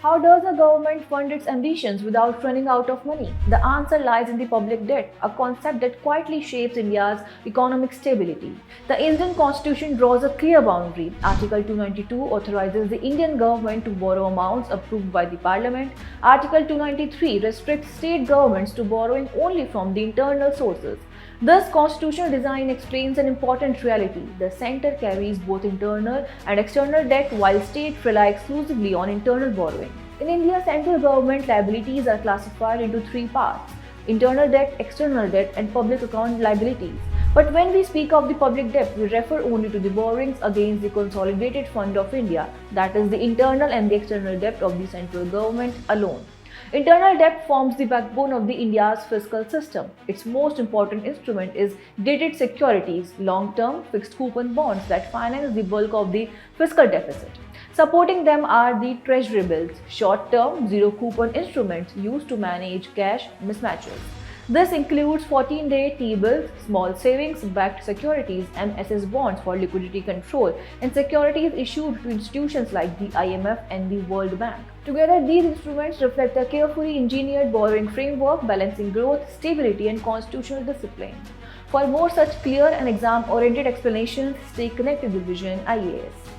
How does a government fund its ambitions without running out of money? The answer lies in the public debt, a concept that quietly shapes India's economic stability. The Indian constitution draws a clear boundary. Article 292 authorizes the Indian government to borrow amounts approved by the parliament. Article 293 restricts state governments to borrowing only from the internal sources. Thus, constitutional design explains an important reality. The center carries both internal and external debt while states rely exclusively on internal borrowing. In India, central government liabilities are classified into three parts: internal debt, external debt, and public account liabilities. But when we speak of the public debt, we refer only to the borrowings against the Consolidated Fund of India, that is, the internal and the external debt of the central government alone. Internal debt forms the backbone of the India's fiscal system. Its most important instrument is dated securities, long-term fixed coupon bonds that finance the bulk of the fiscal deficit. Supporting them are the treasury bills, short-term zero coupon instruments used to manage cash mismatches. This includes 14-day T-bills, small savings-backed securities, and SS bonds for liquidity control, and securities issued to institutions like the IMF and the World Bank. Together, these instruments reflect a carefully engineered borrowing framework balancing growth, stability, and constitutional discipline. For more such clear and exam-oriented explanations, stay connected with Vision IAS.